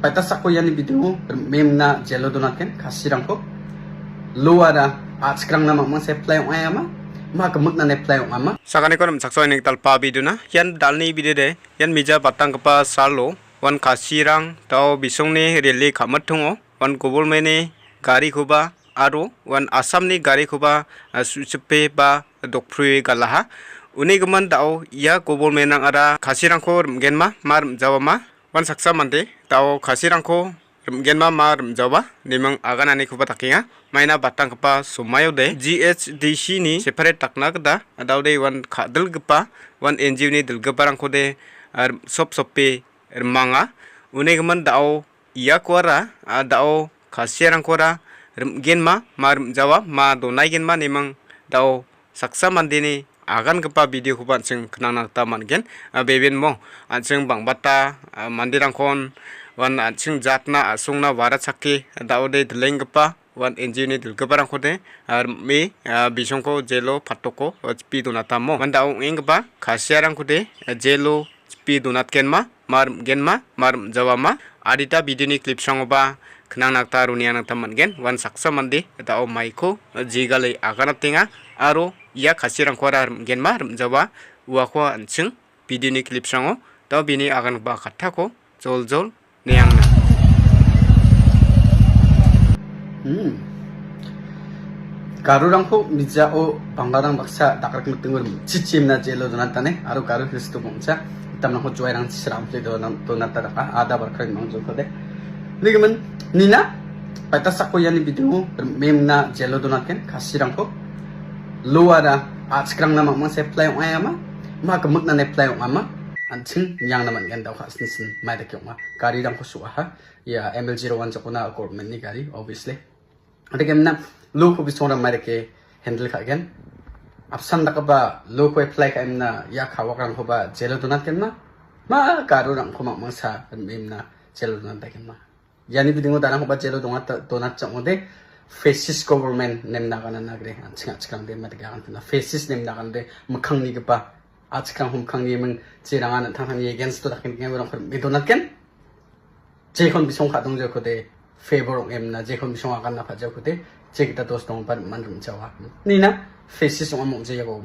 Patasak ko yan ni video mem na jelo donatken kasirang ko luara atskrang na mamang seplay yung ayama magamot na neplay yung ama sakani konom sakso ini talpa video na yan dalni video de yan mija batang kapa salo wan kasirang tau bisongni reli kamat tungo wan kubul meni gari kuba aro wan asamni gari kuba sucepe ba dokprui galaha uni geman dao ya kubul menang ada kasirangko remgenma mar jawama wan saksa mande tau kasirangko remgenma mar jawa nimang aganani kuba takinga maina batang kapa sumayo de GHDC ni separate takna kada dau de wan khadil gepa wan NGO ni dilgebarangko de sop sope remanga uni geman dao ya kuara dao kasirangkora remgenma mar jawa ma donai genma nimang dao saksa mande ni agan gepa video ko bansing kenang ta mangen beben mo ansing bang bata mandirangkon wan ansing jatna asungna warat sakki daude deleng gepa wan engineer dil gebarang khode me bisongko jelo patoko spi donata mo mandau ing gepa khasiarang khode jelo spi donat kenma mar genma mar jawama adita video ni clip songoba kenang nakta runia nakta mangen wan saksa mande dao maiko jigale agana tinga aro ia kasirang kora genma jawa uako ansing video ni clip sango tau bini akan ba katako jol jol neangna 가루랑코 미자오 방가랑 박사 다가르 등을 지침나 젤로 도나타네 아로 가루 크리스토 몽차 tamnang joyrang sram ple do na taraka ada barkhay mang jo khode ligamen nina patasak ko yan ni video mem na jelo donatken kasirang ko luara atskrang na mamang seplay yung ayama magamot na neplay yung ama anting yang naman gan daw kasnisin may dak yung gari rang ko suha ha ya ML01 ko na government ni gari obviously adagam na lu ko bisong may dak handle ka again apsan da ba lo ko apply ka na ya khawak rang ko ba jelo donat ken ma garu rang ko mamang sa mem na jelo donat ken ma yani bidingo darang ko ba jelo donat chang ode faces government nem na kana nagre anchang achkang de mat ga na faces nem na kan de mukhang ni ba achkang humkhang ni meng chirangan thang thang ye against to dakin nge rang ko donat ken je kon bisong kha dong je ko de favor em na je kon bisong akan na pha je ko de je kita dos dong par man rum chawa ni na faces ong among je go